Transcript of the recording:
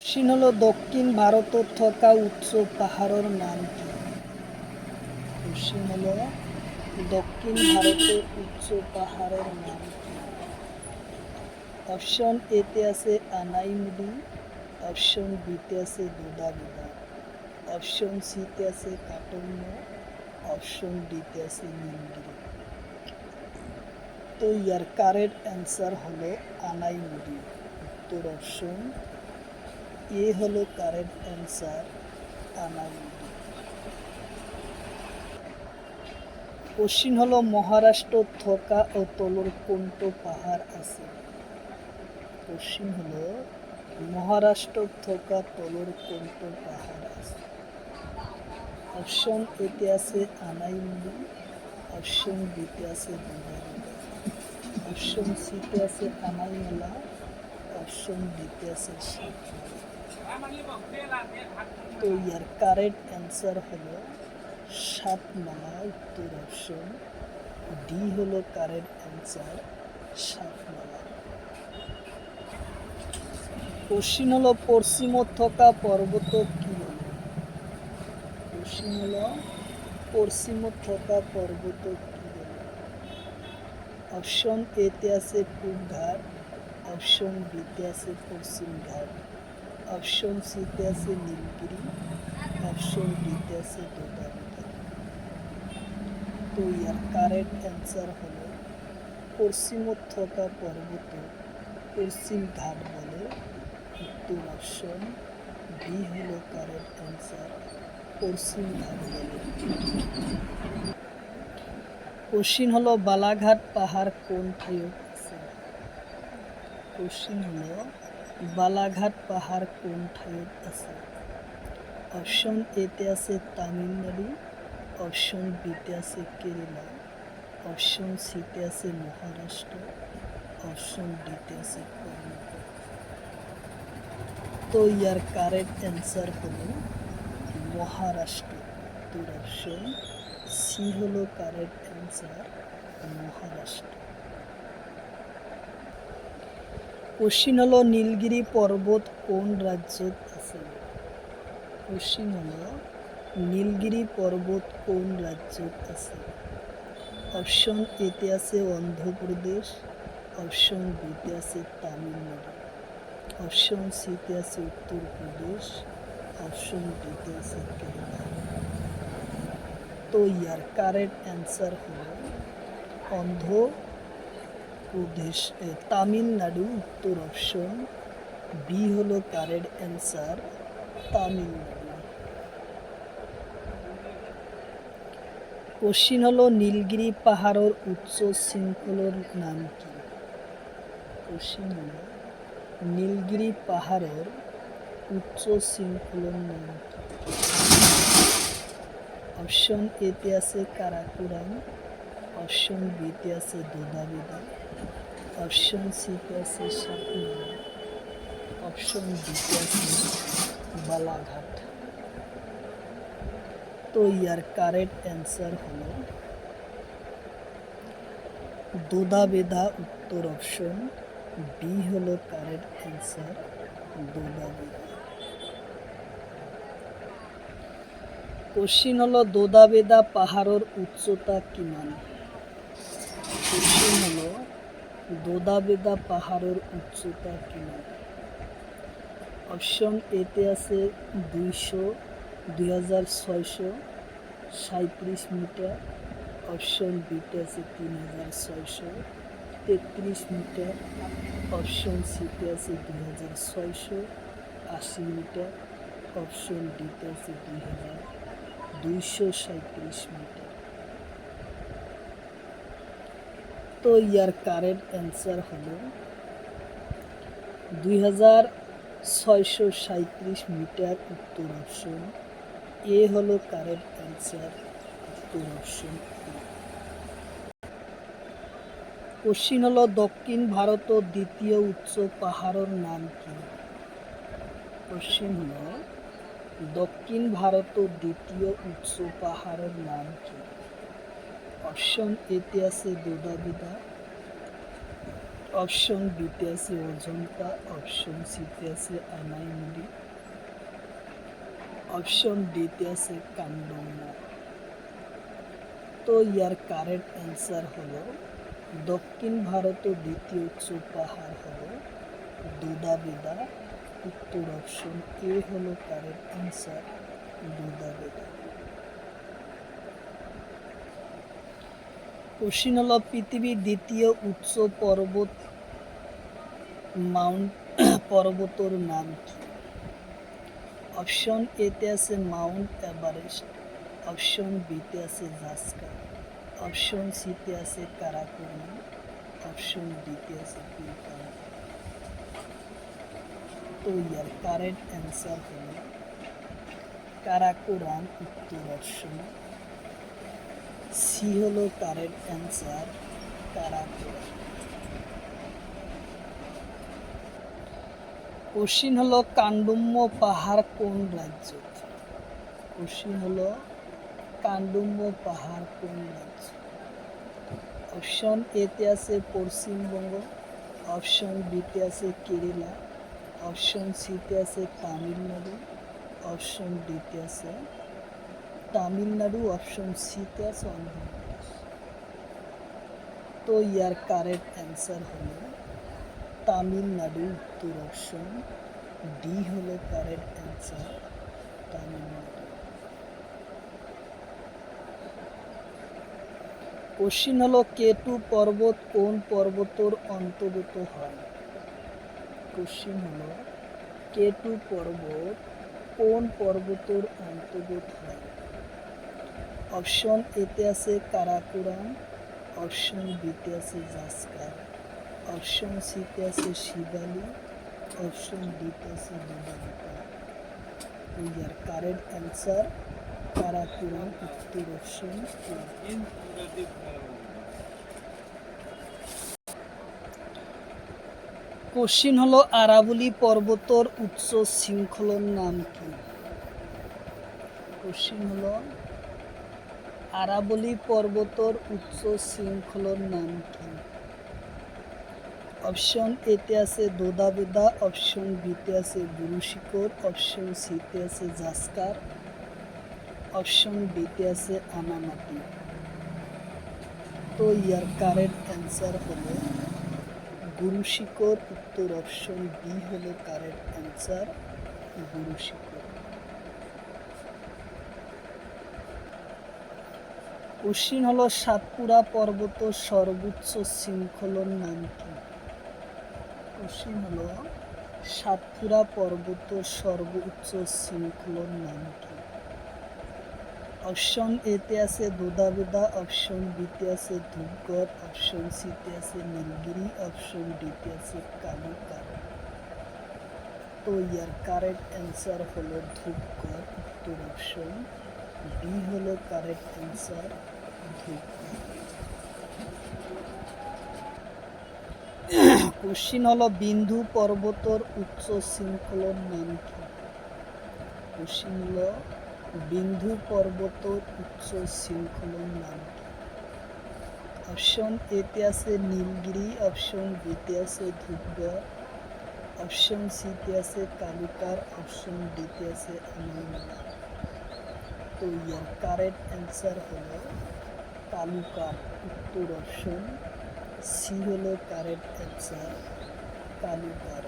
Question হলো দক্ষিণ ভারতত থকা উচ্চ পাহাড়ের নাম কি? কোশ্চিন হলো দক্ষিণ ভারতের উচ্চ পাহাড়ের নাম কি? অপশন এতে আছে আনাইমুডি, অপশন বিতে আছে দোদাবিদা, অপশন সিতে আছে কাটম্য, অপশন ডিতে আছে নীলগিরি। তো ইয়ার কারেক্ট অ্যান্সার হলো আনাইমুডি। উত্তর অপশন এ হলো কারেক্ট অ্যান্সার, আনাইমুডি। কোশ্চিন হলো মহারাষ্ট্র থকা ও তলর কোনটো পাহাড় আছে? কোশ্চিন হলো মহারাষ্ট্র থকা তলর কোনটো পাহাড় আছে? অপশন এতে আছে আনাইমুডি, অপশন বিতে আছে দোদাবিদা, অপশন সিতে আছে আনাইমালা, অপশন ডিতে আছে সাতমালা। তো ইয়ার কারেক্ট অ্যান্সার হলো সাতমালা। উত্তর অপশন ডি হলো কারেক্ট অ্যান্সার, সাতমালা। কোশ্চিন হলো পশ্চিম থকা পর্বত কি বলে? কোশ্চিন হলো পশ্চিম থকা পর্বত কি বলে? অপশন এতে আছে পূব ঘাট, অপশন বিতে আছে পশ্চিম ঘাট, অপশন সিতে আছে নীলগিরি, অপশন ডিতে আছে দোদাবিদা। তো ইয়ার কারেক্ট অ্যান্সার হলো পশ্চিম থকা পর্বত পশ্চিম ঘাট বলে। উত্তর অপশন বি হলো কারেক্ট অ্যান্সার, পশ্চিম ঘাট বলে। কোশ্চিন হলো বালাঘাট পাহাড় কোন ঠাইত আছে? কোশ্চিন হলো বালাঘাট পাহাড় কোন ঠাইত আছে? অপশন এতে আছে তামিলনাড়ু, অপশন বিতে আছে কেরালা, অপশন সিতে আছে মহারাষ্ট্র, অপশন ডিতে আছে কর্ণাটক। তো ইয়ার কারেক্ট অ্যান্সার হলো মহারাষ্ট্র। উত্তর অপশন সি হলো কারেক্ট অ্যান্সার, মহারাষ্ট্র। কোশ্চিন হলো নীলগিরি পর্বত কোন রাজ্যত আছে? কোশ্চিন হলো নীলগিরি পর্বত কোন রাজ্যত আছে? অপশন এতে আছে অন্ধ্রপ্রদেশ, অপশন বিতে আছে তামিলনাড়ু, অপশন সিতে আছে উত্তরপ্রদেশ, অপশন ডিতে আছে কেরালা। তো ইয়ার কারেক্ট অ্যান্সার হলো অন্ধ্রপ্রদেশ, তামিলনাড়ু। উত্তর অপশন বি হলো কারেক্ট অ্যান্সার, তামিলনাড়ু। কোশ্চিন হলো নীলগিরি পাহাড়ের উচ্চ শৃঙ্খলের নাম কি? কোশ্চিন হলো নীলগিরি পাহাড়ের উচ্চ শৃঙ্খলের নাম কি? অপশন এতে আছে কারাকোরাম, অপশন বিতে আছে দোদাবিদা, অপশন সিতে আছে সাতমালা, অপশন ডিতে আছে বালাঘাট। তো ইয়ার কারেক্ট অ্যান্সার হলো দোদাবেদা। উত্তর অপশন বি হলো কারেক্ট অ্যান্সার, দোদাবেদা। কোশ্চিন হলো দোদাবেদা পাহাড়ের উচ্চতা কিমান? কোশ্চিন হলো দোদাবেদা পাহাড়ের উচ্চতা কিমান? অপশন এতে আছে 2637 মিটার, অপশন বিতে আছে 3633 মিটার, অপশন সিতে আছে 2680 মিটার, অপশন ডিতে আছে 2237 মিটার। তো ইয়ার কারেক্ট অ্যান্সার হলো 2637 মিটার। উত্তর অপশন এ হলো কারেক্ট অ্যান্সার, উত্তর অপশন এ। কোশ্চিন হলো দক্ষিণ ভারতের দ্বিতীয় উচ্চ পাহাড়ের নাম কি? কোশ্চিন হলো দক্ষিণ ভারতের দ্বিতীয় উচ্চ পাহাড়ের নাম কি? অপশন এতে আছে দোদাবিদা, অপশন বিতে আছে অজন্তা, অপশন সিতে আছে আনাইমুডি, অপশন ডিতে আছে কাণ্ডম্য। তো ইয়ার কারেক্ট অ্যান্সার হলো দক্ষিণ ভারতের দ্বিতীয় উচ্চ পাহাড় হলো দুদাবেদা। উত্তর অপশন এ হলো কারেক্ট অ্যান্সার, দুদাবেদা। কোশ্চিন হলো পৃথিবীর দ্বিতীয় উচ্চ পর্বত মাউন্ট পর্বতর নাম কি? অপশন এতে আছে মাউন্ট এভারেস্ট, অপশন বিতে আছে জাস্কার, অপশন সিতে আছে কারাকোরাম, অপশন ডিতে আছে পিলখানা। তো ইয়ার কারেক্ট অ্যান্সার হলো কারাকোরাম। উত্তর অপশন সি হলো কারেক্ট অ্যান্সার, কারাকোরাম। কোশ্চিন হলো কাণ্ডম্য পাহাড় কোন রাজ্য? কোশ্চিন হলো কাণ্ডম্য পাহাড় কোন রাজ্য? অপশন এতে আছে পশ্চিমবঙ্গ, অপশন বিতে আছে কেরালা, অপশন সিতে আছে তামিলনাড়ু, অপশন ডিতে আছে তামিলনাড়ু, অপশন সিতে আছে অন্ধ্রপ্রদেশ। তো ইয়ার কারেক্ট অ্যান্সার হলো তামিলনাড়ু। উত্তর অপশন ডি হলো কারেক্ট অ্যান্সার, তামিলনাড়ু। কোশ্চিন হলো কেটু পর্বত কোন পর্বতর অন্তর্গত হয়? কোশ্চিন হলো কেটু পর্বত কোন পর্বতর অন্তর্গত হয়? অপশন এতে আছে কারাকোরাম, অপশন বিতে আছে জাস্কার, অপশন সিতে আছে শিবালি, অপশন ডিতে আছে দুদাবেদা। ইয়ার কারেক্ট অ্যান্সার কারাকোরাম। উত্তর অপশন এ। কোশ্চিন হলো আরাবলী পর্বতর উচ্চ শৃঙ্খলর নাম কি? কোশ্চিন হলো আরাবলী পর্বতর উচ্চ শৃঙ্খলর নাম কি? অপশন এতে আছে দোদাবেদা, অপশন বিতে আছে গুরু শিখর, অপশন সিতে আছে জাস্কার, অপশন ডিতে আছে আনামাটি। তো ইয়ার কারেক্ট অ্যান্সার হলো গুরু শিখর। উত্তর অপশন বি হলো কারেক্ট অ্যান্সার, গুরু শিখর। কোশ্চিন হলো সাতপুরা পর্বত সর্বোচ্চ শৃঙ্খলর নাম কি? কোশ্চিন হলো সাতপুরা পর্বত সর্বোচ্চ শৃঙ্খলর নাম কি? অপশন এতে আছে দোদাবেদা, অপশন বিতে আছে ধূপগড়, অপশন সিতে আছে নীলগিরি, অপশন ডিতে আছে কালুকার। তো ইয়ার কারেক্ট অ্যান্সার হলো ধূপগড়। উত্তর অপশন বি হলো কারেক্ট অ্যান্সার, ধূপগড়। কোশ্চিন হলো বিন্ধু পর্বতর উচ্চ শৃঙ্খলর নাম কি? কোশ্চিন হলো বিন্ধু পর্বতর উচ্চ শৃঙ্খলর নাম কি? অপশন এতে আছে নীলগিরি, অপশন বিতে আছে ধূপগড়, অপশন সিতে আছে কালুকার, অপশন ডিতে আছে আনাইমালা। তো ইয়ার কারেক্ট অ্যান্সার হলো কালুকার। উত্তর অপশন সি হলো কারেক্ট অ্যান্সার, কালুকার।